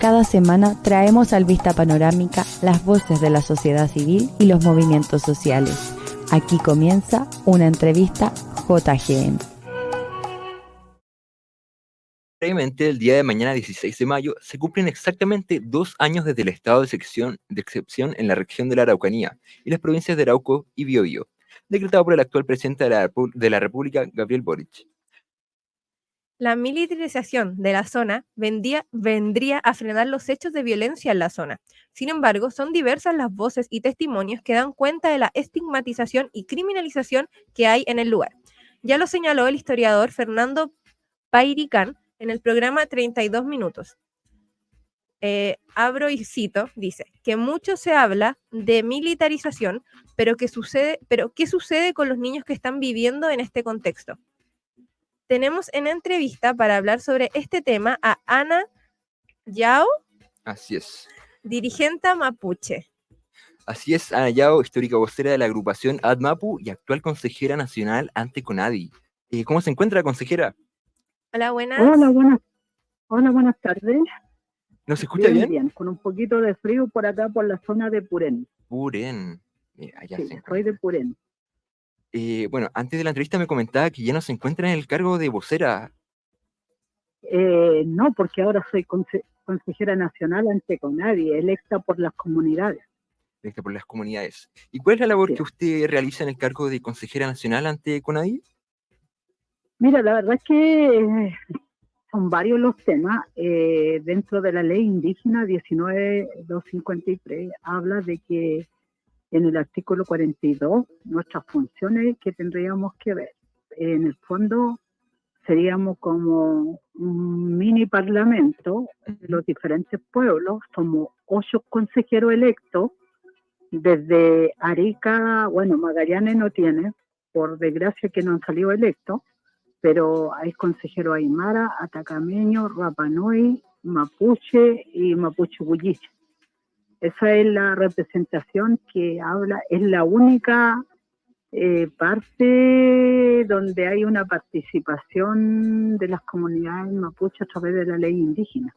cada semana traemos al Vista Panorámica las voces de la sociedad civil y los movimientos sociales. Aquí comienza una entrevista JGM. Brevemente, el día de mañana, 16 de mayo, se cumplen exactamente 2 años desde el estado de excepción en la región de la Araucanía y las provincias de Arauco y Biobío, decretado por el actual presidente de la República, Gabriel Boric. La militarización de la zona vendría a frenar los hechos de violencia en la zona. Sin embargo, son diversas las voces y testimonios que dan cuenta de la estigmatización y criminalización que hay en el lugar. Ya lo señaló el historiador Fernando Pairicán en el programa 32 Minutos. Abro y cito, dice, que mucho se habla de militarización, pero ¿qué sucede con los niños que están viviendo en este contexto? Tenemos en entrevista para hablar sobre este tema a Ana Yao. Así es. Dirigente mapuche. Así es, Ana Yao, histórica vocera de la agrupación ADMAPU y actual consejera nacional ante CONADI. ¿Cómo se encuentra, consejera? Hola, buenas. Hola, buenas tardes. ¿Nos escucha bien? Bien, con un poquito de frío por acá, por la zona de Purén. Purén. Allá sí, se soy de Purén. Bueno, antes de la entrevista me comentaba que ya no se encuentra en el cargo de vocera. No, porque ahora soy consejera nacional ante CONADI, electa por las comunidades. Electa por las comunidades. ¿Y cuál es la labor que usted realiza en el cargo de consejera nacional ante CONADI? Mira, la verdad es que son varios los temas. Dentro de la ley indígena 19.253 habla de que en el artículo 42 nuestras funciones que tendríamos que ver. En el fondo seríamos como un mini parlamento de los diferentes pueblos. Somos 8 consejeros electos desde Arica, bueno, Magallanes no tiene, por desgracia que no han salido electos, pero hay consejeros aymara, atacameño, rapanui, mapuche y mapuche bulliche. Esa es la representación que habla, es la única parte donde hay una participación de las comunidades mapuche a través de la ley indígena.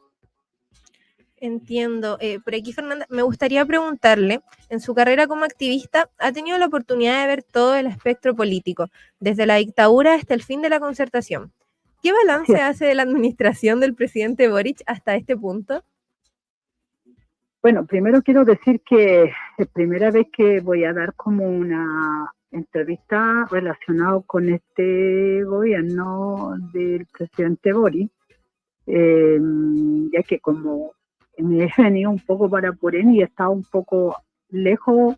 Entiendo. Por aquí, Fernanda, me gustaría preguntarle, en su carrera como activista, ¿ha tenido la oportunidad de ver todo el espectro político, desde la dictadura hasta el fin de la concertación? ¿Qué balance hace de la administración del presidente Boric hasta este punto? Bueno, primero quiero decir que es primera vez que voy a dar como una entrevista relacionada con este gobierno del presidente Boric, ya que como me he venido un poco para Purén y he estado un poco lejos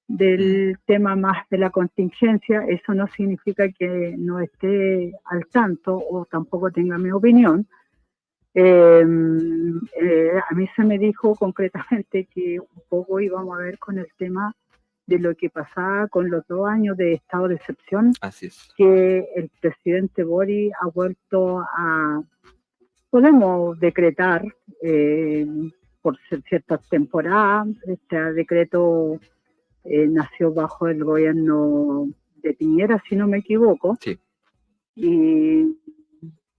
del tema más de la contingencia, eso no significa que no esté al tanto o tampoco tenga mi opinión. A mí se me dijo concretamente que un poco íbamos a ver con el tema de lo que pasaba con los 2 años de estado de excepción. Así es. Que el presidente Boric ha vuelto a, podemos decretar por ciertas temporadas. Este decreto nació bajo el gobierno de Piñera, si no me equivoco. Sí. Y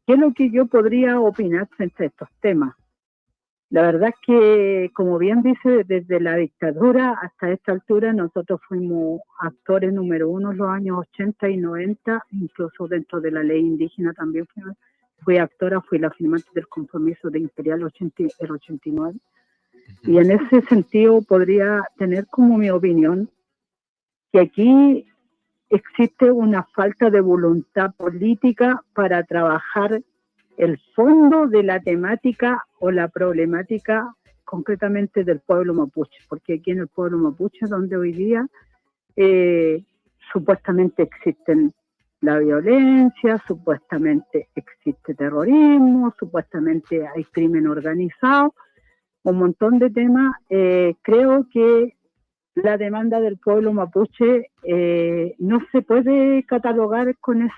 ¿qué es lo que yo podría opinar frente a estos temas? La verdad es que, como bien dice, desde la dictadura hasta esta altura nosotros fuimos actores número 1 en los años 80 y 90, incluso dentro de la ley indígena también fui actora, fui la firmante del compromiso de Imperial el 89. Y en ese sentido podría tener como mi opinión que aquí existe una falta de voluntad política para trabajar el fondo de la temática o la problemática concretamente del pueblo mapuche, porque aquí en el pueblo mapuche, donde hoy día supuestamente existen la violencia, supuestamente existe terrorismo, supuestamente hay crimen organizado, un montón de temas. Creo que la demanda del pueblo mapuche no se puede catalogar con ese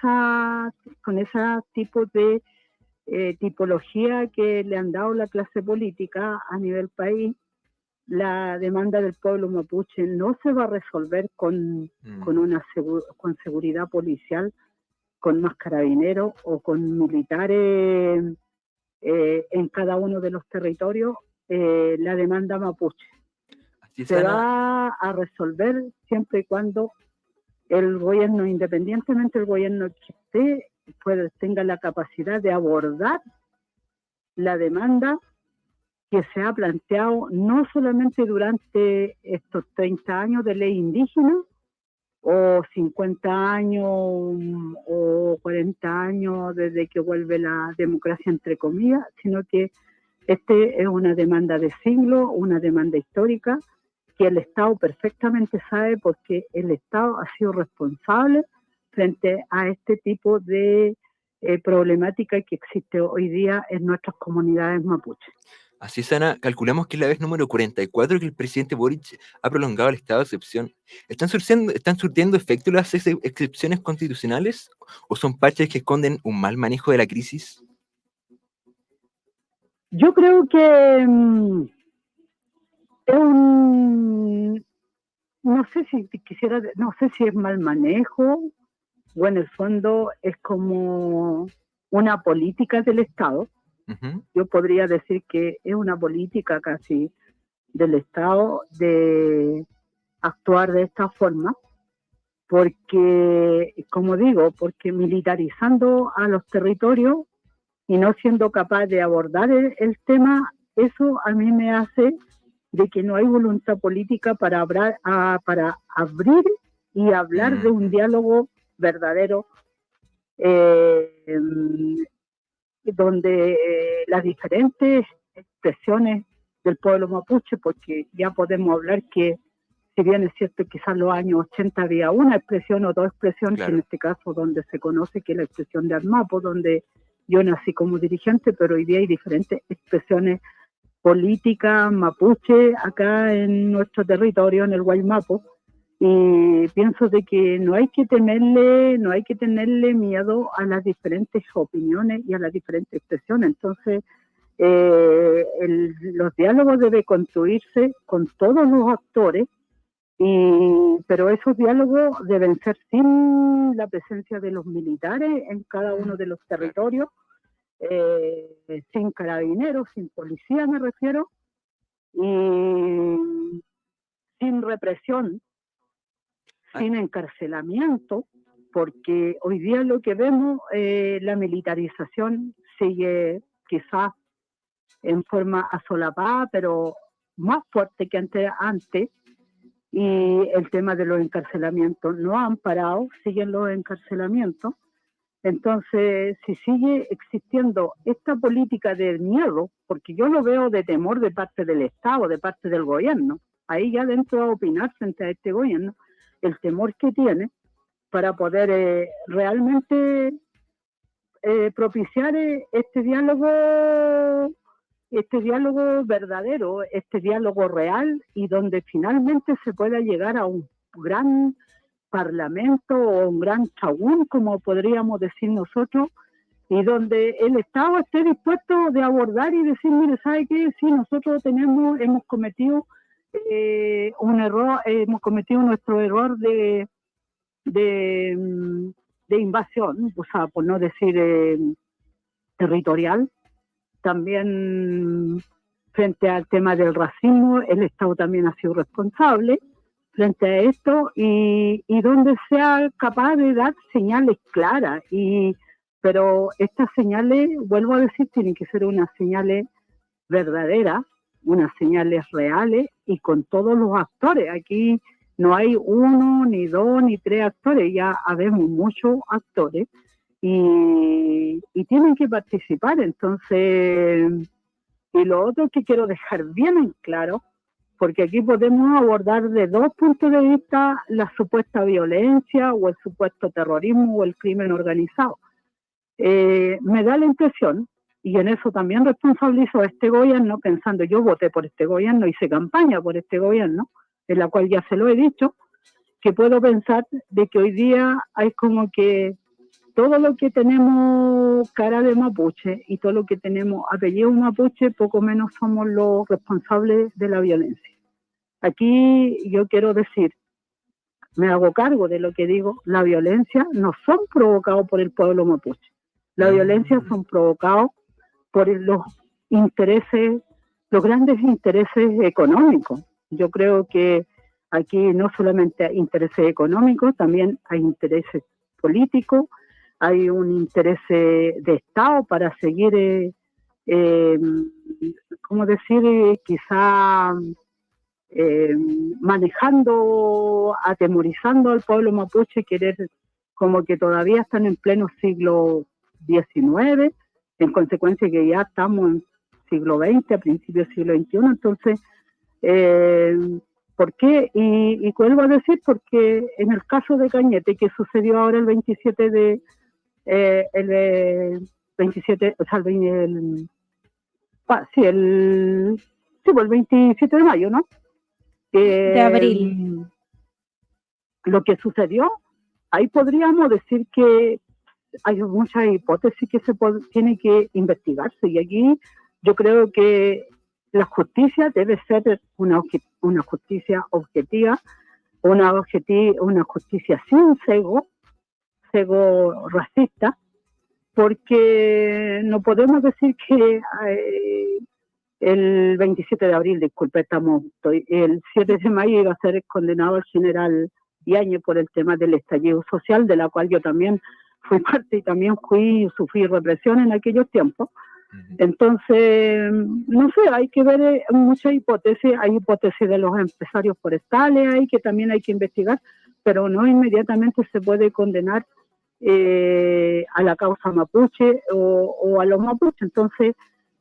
tipo de tipología que le han dado la clase política a nivel país. La demanda del pueblo mapuche no se va a resolver con seguridad policial, con más carabineros o con militares en cada uno de los territorios la demanda mapuche. Así Se va a resolver siempre y cuando el gobierno, independientemente del gobierno que esté, tenga la capacidad de abordar la demanda que se ha planteado no solamente durante estos 30 años de ley indígena, o 50 años o 40 años desde que vuelve la democracia, entre comillas, sino que este es una demanda de siglo, una demanda histórica, que el Estado perfectamente sabe porque el Estado ha sido responsable frente a este tipo de problemática que existe hoy día en nuestras comunidades mapuches. Así es, Ana, calculamos que es la vez número 44 que el presidente Boric ha prolongado el estado de excepción. ¿Están surtiendo efecto las excepciones constitucionales o son parches que esconden un mal manejo de la crisis? Yo creo que es no sé si es mal manejo o en el fondo es como una política del Estado. Yo podría decir que es una política casi del Estado de actuar de esta forma, porque, como digo, porque militarizando a los territorios y no siendo capaz de abordar el tema, eso a mí me hace de que no hay voluntad política para abrir y hablar de un diálogo verdadero, donde las diferentes expresiones del pueblo mapuche, porque ya podemos hablar que, si bien es cierto, quizás en los años 80 había una expresión o dos expresiones, claro, que en este caso donde se conoce que es la expresión de Almapo, donde yo nací como dirigente, pero hoy día hay diferentes expresiones políticas mapuche acá en nuestro territorio, en el Guaymapo, y pienso de que no hay que tenerle miedo a las diferentes opiniones y a las diferentes expresiones. Entonces, los diálogos deben construirse con todos los actores, pero esos diálogos deben ser sin la presencia de los militares en cada uno de los territorios, sin carabineros, sin policía me refiero, y sin represión, sin encarcelamiento, porque hoy día lo que vemos, la militarización sigue quizás en forma asolapada, pero más fuerte que antes, y el tema de los encarcelamientos no han parado, siguen los encarcelamientos. Entonces, si sigue existiendo esta política de miedo, porque yo lo veo de temor de parte del Estado, de parte del gobierno, ahí ya dentro a opinar frente a este gobierno, el temor que tiene para poder realmente propiciar este diálogo verdadero, este diálogo real, y donde finalmente se pueda llegar a un gran parlamento o un gran chagún, como podríamos decir nosotros, y donde el Estado esté dispuesto de abordar y decir, mire, ¿sabe qué? Sí, nosotros hemos cometido un error, hemos cometido nuestro error de invasión, o sea, por no decir territorial. También frente al tema del racismo, el Estado también ha sido responsable frente a esto, y donde sea capaz de dar señales claras, pero estas señales, vuelvo a decir, tienen que ser unas señales verdaderas, unas señales reales y con todos los actores. Aquí no hay uno, ni dos, ni tres actores, ya habemos muchos actores y tienen que participar. Entonces, y lo otro que quiero dejar bien en claro, porque aquí podemos abordar de dos puntos de vista la supuesta violencia o el supuesto terrorismo o el crimen organizado. Me da la impresión, y en eso también responsabilizo a este gobierno, pensando, yo voté por este gobierno, hice campaña por este gobierno, en la cual ya se lo he dicho, que puedo pensar de que hoy día hay como que todo lo que tenemos cara de mapuche y todo lo que tenemos apellido mapuche, poco menos somos los responsables de la violencia. Aquí yo quiero decir, me hago cargo de lo que digo, la violencia no son provocados por el pueblo mapuche. La violencia son provocados por los intereses, los grandes intereses económicos. Yo creo que aquí no solamente hay intereses económicos, también hay intereses políticos, hay un interés de Estado para seguir, ¿cómo decir?, quizá manejando, atemorizando al pueblo mapuche, querer como que todavía están en pleno siglo XIX, en consecuencia que ya estamos en siglo XX, a principios del siglo XXI. Entonces, ¿por qué? Y vuelvo a decir, porque en el caso de Cañete, que sucedió ahora el 27 de... el 27 de mayo, ¿no? De abril. Lo que sucedió, ahí podríamos decir que hay muchas hipótesis que tiene que investigarse, y aquí yo creo que la justicia debe ser una justicia objetiva, una justicia sin cego racista, porque no podemos decir que el 27 de abril, disculpe, el 7 de mayo iba a ser condenado el general Yáñez por el tema del estallido social, de la cual yo también fui parte y también sufrí represión en aquellos tiempos. Entonces, no sé, hay que ver muchas hipótesis. Hay hipótesis de los empresarios forestales, que también hay que investigar, pero no inmediatamente se puede condenar a la causa mapuche o a los mapuches. Entonces,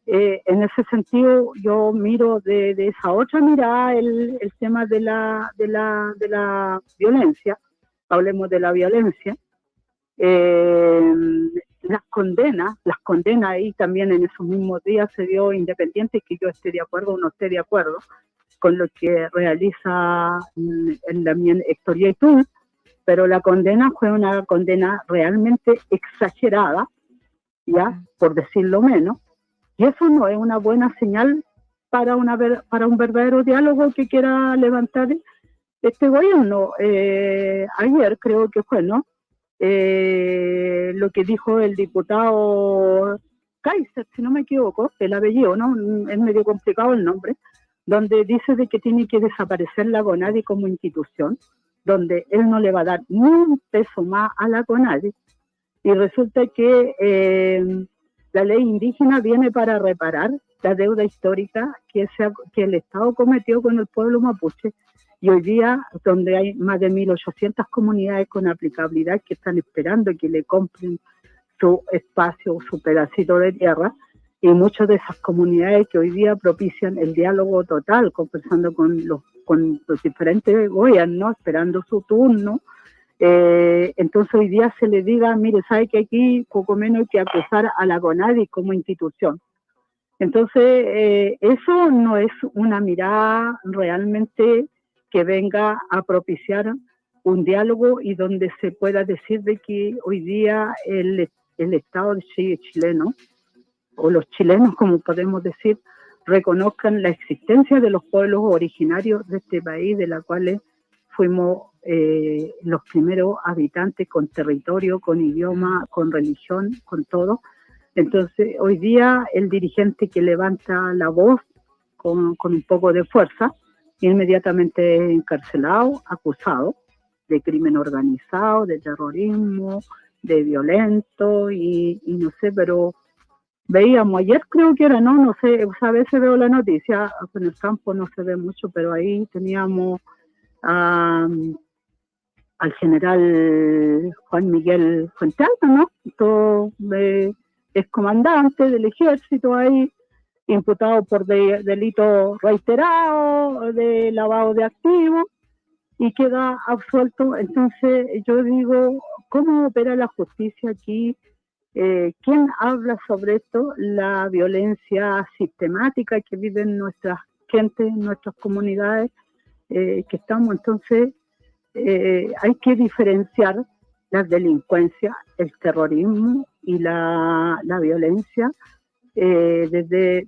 en ese sentido, yo miro de esa otra mirada el tema de la violencia. Hablemos de la violencia. Las condenas ahí también en esos mismos días se dio, independiente que yo esté de acuerdo o no esté de acuerdo con lo que realiza Héctor Yaitul, pero la condena fue una condena realmente exagerada, ya, por decirlo menos, y eso no es una buena señal para un verdadero diálogo que quiera levantar este gobierno. Ayer creo que fue, ¿no?, lo que dijo el diputado Kaiser, si no me equivoco, el apellido, ¿no?, es medio complicado el nombre, donde dice de que tiene que desaparecer la CONADI como institución, donde él no le va a dar ni un peso más a la CONADI, y resulta que la ley indígena viene para reparar la deuda histórica que el Estado cometió con el pueblo mapuche. Y hoy día, donde hay más de 1.800 comunidades con aplicabilidad que están esperando que le compren su espacio, su pedacito de tierra, y muchas de esas comunidades que hoy día propician el diálogo total, conversando con los diferentes gobiernos, esperando su turno. Entonces hoy día se le diga, mire, sabe que aquí poco menos que acusar a la CONADI como institución. Entonces, eso no es una mirada realmente que venga a propiciar un diálogo y donde se pueda decir de que hoy día el Estado chileno, o los chilenos, como podemos decir, reconozcan la existencia de los pueblos originarios de este país, de la cual fuimos los primeros habitantes con territorio, con idioma, con religión, con todo. Entonces, hoy día el dirigente que levanta la voz con un poco de fuerza, inmediatamente encarcelado, acusado de crimen organizado, de terrorismo, de violento y no sé, pero veíamos ayer, creo que era, no sé, a veces veo la noticia, en el campo no se ve mucho, pero ahí teníamos al general Juan Miguel Fuentealba, ¿no? Es comandante del ejército ahí, imputado por delitos reiterados, de lavado de activos, y queda absuelto. Entonces yo digo, ¿cómo opera la justicia aquí? ¿Quién habla sobre esto? La violencia sistemática que viven nuestras gentes, nuestras comunidades, que estamos. Entonces hay que diferenciar la delincuencia, el terrorismo y la violencia desde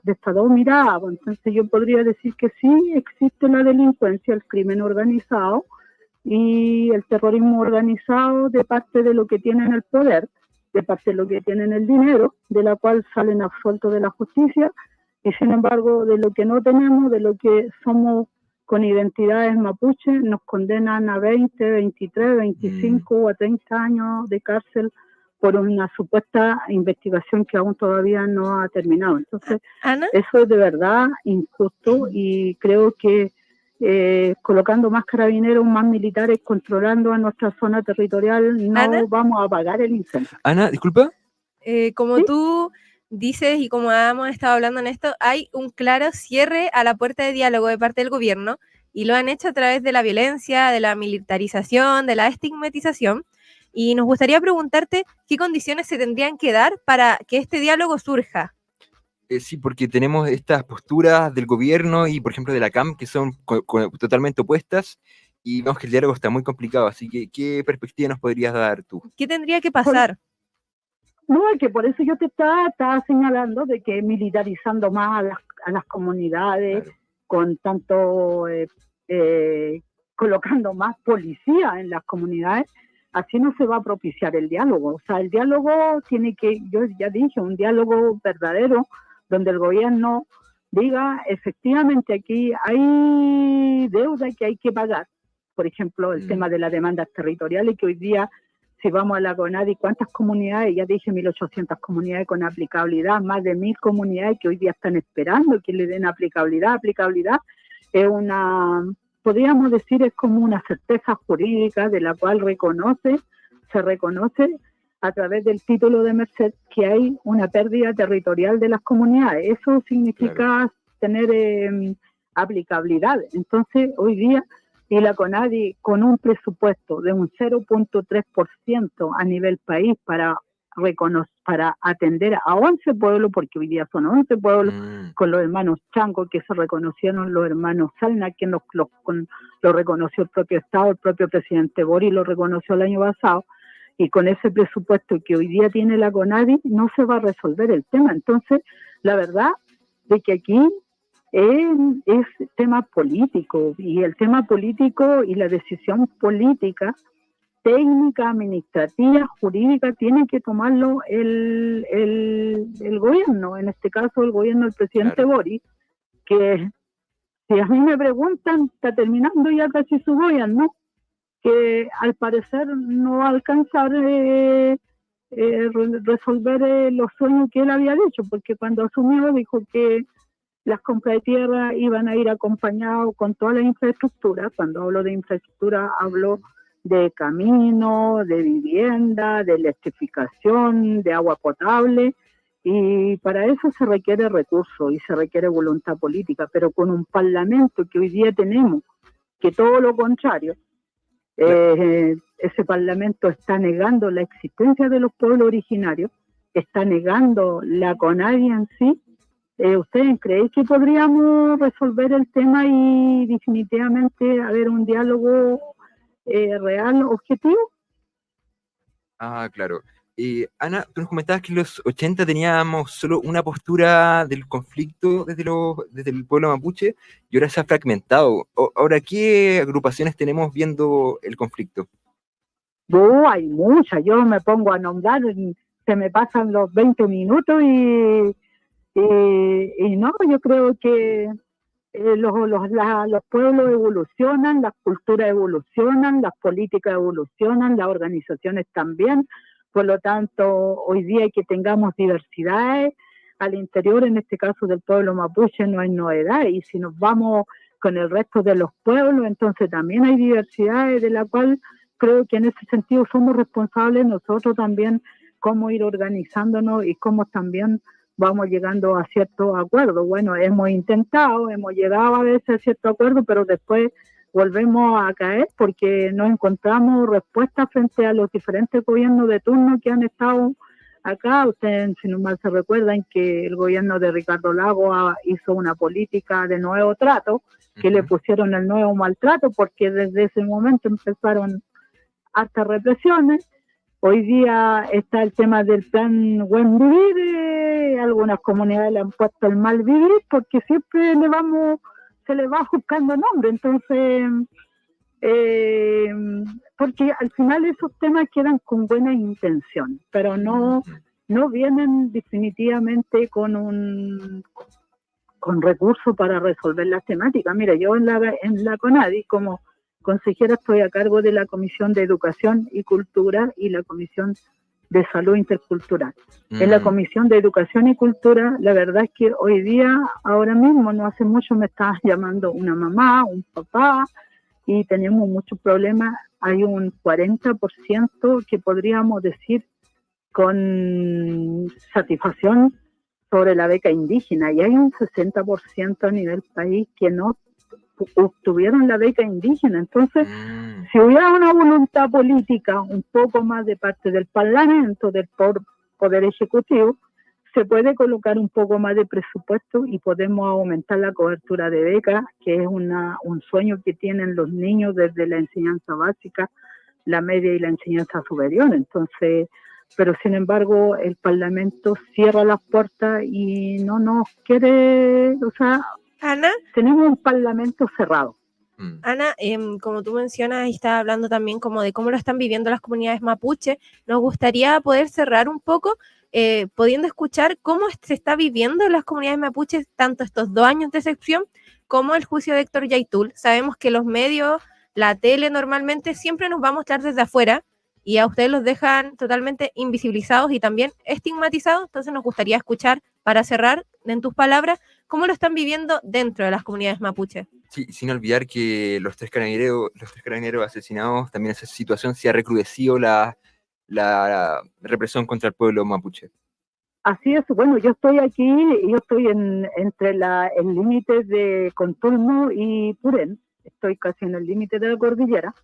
estas dos miradas. Entonces yo podría decir que sí existe la delincuencia, el crimen organizado y el terrorismo organizado de parte de lo que tienen el poder, de parte de lo que tienen el dinero, de la cual salen absueltos de la justicia, y sin embargo de lo que no tenemos, de lo que somos con identidades mapuche, nos condenan a 20, 23, 25 o a 30 años de cárcel por una supuesta investigación que aún todavía no ha terminado. Entonces, Ana, eso es de verdad injusto, y creo que colocando más carabineros, más militares, controlando a nuestra zona territorial, no Ana, vamos a apagar el incendio. Ana, disculpa. como ¿Sí? tú dices y como hemos estado hablando en esto, hay un claro cierre a la puerta de diálogo de parte del gobierno y lo han hecho a través de la violencia, de la militarización, de la estigmatización. Y nos gustaría preguntarte qué condiciones se tendrían que dar para que este diálogo surja. Sí, porque tenemos estas posturas del gobierno y, por ejemplo, de la CAM, que son totalmente opuestas, y vemos que el diálogo está muy complicado, así que, ¿qué perspectiva nos podrías dar tú? ¿Qué tendría que pasar? No, es que por eso yo te estaba señalando de que militarizando más a las comunidades, Claro. con tanto colocando más policía en las comunidades, así no se va a propiciar el diálogo. O sea, el diálogo tiene que, yo ya dije, un diálogo verdadero, donde el gobierno diga, efectivamente aquí hay deuda que hay que pagar. Por ejemplo, el tema de las demandas territoriales, que hoy día, si vamos a la CONADI, ¿cuántas comunidades? Ya dije 1.800 comunidades con aplicabilidad, más de 1.000 comunidades que hoy día están esperando que le den aplicabilidad. Aplicabilidad es una, podríamos decir, es como una certeza jurídica de la cual se reconoce a través del título de merced que hay una pérdida territorial de las comunidades. Eso significa tener aplicabilidad. Entonces, hoy día, y la CONADI con un presupuesto de un 0.3% a nivel país para atender a 11 pueblos, porque hoy día son 11 pueblos, con los hermanos Chango, que se reconocieron los hermanos Salna, que lo reconoció el propio Estado, el propio presidente Boric lo reconoció el año pasado, y con ese presupuesto que hoy día tiene la CONADI no se va a resolver el tema. Entonces, la verdad de que aquí es tema político, y el tema político y la decisión política, técnica, administrativa, jurídica, tiene que tomarlo el gobierno, en este caso el gobierno del presidente Boric, que si a mí me preguntan, está terminando ya casi su gobierno, que al parecer no va a alcanzar resolver los sueños que él había dicho, porque cuando asumió dijo que las compras de tierra iban a ir acompañados con toda la infraestructura. Cuando hablo de infraestructura hablo de camino, de vivienda, de electrificación, de agua potable, y para eso se requiere recursos y se requiere voluntad política, pero con un parlamento que hoy día tenemos, que todo lo contrario, ese parlamento está negando la existencia de los pueblos originarios, está negando la CONADI en sí. ¿Ustedes creen que podríamos resolver el tema y definitivamente haber un diálogo real, objetivo? Ah, claro. Ana, tú nos comentabas que en los 80 teníamos solo una postura del conflicto desde el pueblo mapuche, y ahora se ha fragmentado. Ahora, ¿qué agrupaciones tenemos viendo el conflicto? Hay muchas. Yo me pongo a nombrar, se me pasan los 20 minutos y no, yo creo que los pueblos evolucionan, las culturas evolucionan, las políticas evolucionan, las organizaciones también. Por lo tanto, hoy día que tengamos diversidades al interior, en este caso del pueblo mapuche, no hay novedad. Y si nos vamos con el resto de los pueblos, entonces también hay diversidades, de la cual creo que en ese sentido somos responsables nosotros también, cómo ir organizándonos y cómo también vamos llegando a ciertos acuerdos. Bueno, hemos llegado a veces a ciertos acuerdos, pero después volvemos a caer porque no encontramos respuestas frente a los diferentes gobiernos de turno que han estado acá. Ustedes, si no mal se recuerdan, que el gobierno de Ricardo Lagos hizo una política de nuevo trato, que le pusieron el nuevo maltrato, porque desde ese momento empezaron hartas represiones. Hoy día está el tema del plan Buen Vivir. Algunas comunidades le han puesto el Mal Vivir porque siempre se le va buscando nombre. Entonces, porque al final esos temas quedan con buena intención, pero no vienen definitivamente con recursos para resolver las temáticas. Mira, yo en la CONADI, como consejera, estoy a cargo de la Comisión de Educación y Cultura y la Comisión de Salud Intercultural. En la Comisión de Educación y Cultura, la verdad es que hoy día, ahora mismo, no hace mucho, me estaba llamando una mamá, un papá, y tenemos muchos problemas. Hay un 40% que podríamos decir con satisfacción sobre la beca indígena, y hay un 60% a nivel país que no obtuvieron la beca indígena. Entonces, si hubiera una voluntad política un poco más de parte del Parlamento, del Poder Ejecutivo, se puede colocar un poco más de presupuesto y podemos aumentar la cobertura de becas, que es un sueño que tienen los niños desde la enseñanza básica, la media y la enseñanza superior. Entonces, pero sin embargo el Parlamento cierra las puertas y no nos quiere, o sea, Ana, tenemos un Parlamento cerrado. Ana, como tú mencionas, y estás hablando también como de cómo lo están viviendo las comunidades mapuche, nos gustaría poder cerrar un poco pudiendo escuchar cómo se está viviendo en las comunidades mapuches tanto estos 2 años de excepción como el juicio de Héctor Yaitul. Sabemos que los medios, la tele normalmente siempre nos va a mostrar desde afuera y a ustedes los dejan totalmente invisibilizados y también estigmatizados. Entonces nos gustaría escuchar, para cerrar, en tus palabras, cómo lo están viviendo dentro de las comunidades mapuches. Sí, sin olvidar que los tres carabineros asesinados, también esa situación se ha recrudecido la represión contra el pueblo mapuche. Así es. Bueno, yo estoy aquí, yo estoy entre el límite de Contulmo y Purén, estoy casi en el límite de la cordillera.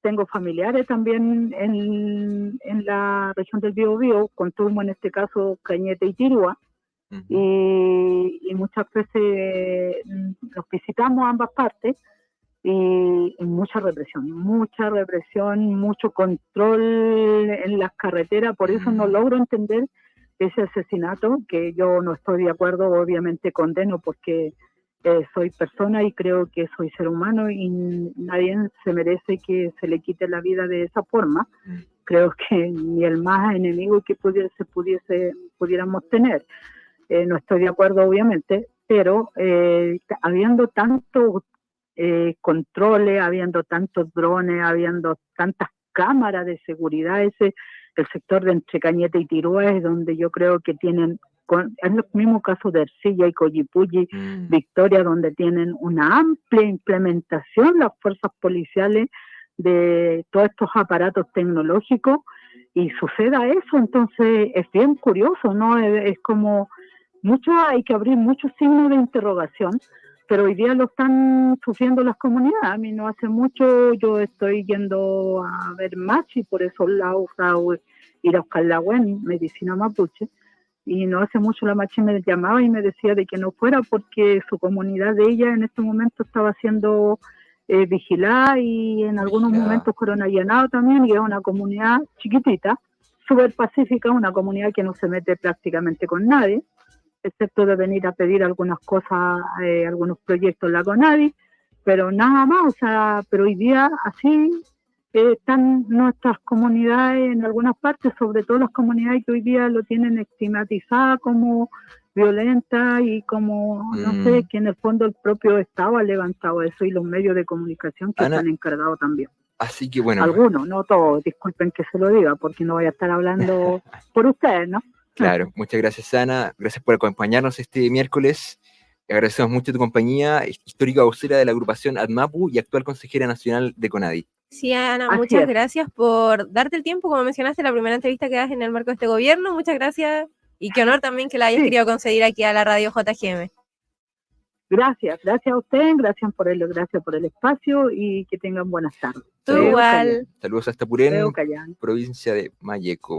Tengo familiares también en la región del Biobío, Contulmo en este caso, Cañete y Tirúa. Y muchas veces los visitamos a ambas partes y mucha represión, mucho control en las carreteras. Por eso no logro entender ese asesinato, que yo no estoy de acuerdo, obviamente condeno, porque soy persona y creo que soy ser humano y nadie se merece que se le quite la vida de esa forma. Creo que ni el más enemigo que pudiéramos tener. No estoy de acuerdo, obviamente, pero habiendo tantos controles, habiendo tantos drones, habiendo tantas cámaras de seguridad, el sector de entre Cañete y Tirúa es donde yo creo que tienen, es el mismo caso de Ercilla y Collipulli, Victoria, donde tienen una amplia implementación las fuerzas policiales de todos estos aparatos tecnológicos, y suceda eso. Entonces es bien curioso, ¿no? Es como hay que abrir muchos signos de interrogación, pero hoy día lo están sufriendo las comunidades. A mí no hace mucho yo estoy yendo a ver Machi, por esos lados, a ir a Oscalagüen, medicina mapuche, y no hace mucho la Machi me llamaba y me decía de que no fuera porque su comunidad de ella en este momento estaba siendo vigilada y en algunos momentos fueron allanados también, y es una comunidad chiquitita, súper pacífica, una comunidad que no se mete prácticamente con nadie, excepto de venir a pedir algunas cosas, algunos proyectos en la CONADI, pero nada más. O sea, pero hoy día así están nuestras comunidades en algunas partes, sobre todo las comunidades que hoy día lo tienen estigmatizada como violenta y como, no sé, que en el fondo el propio Estado ha levantado eso y los medios de comunicación que están encargados también. Así que bueno. Algunos, no todos, disculpen que se lo diga, porque no voy a estar hablando por ustedes, ¿no? Claro, muchas gracias, Ana. Gracias por acompañarnos este miércoles. Agradecemos mucho tu compañía, histórica vocera de la agrupación ADMAPU y actual consejera nacional de CONADI. Sí, Ana, muchas gracias por darte el tiempo, como mencionaste, la primera entrevista que das en el marco de este gobierno. Muchas gracias y qué honor también que la hayas querido conceder aquí a la radio JGM. Gracias a ustedes, gracias por el espacio y que tengan buenas tardes. Tú igual. Saludos hasta Purén, provincia de Malleco.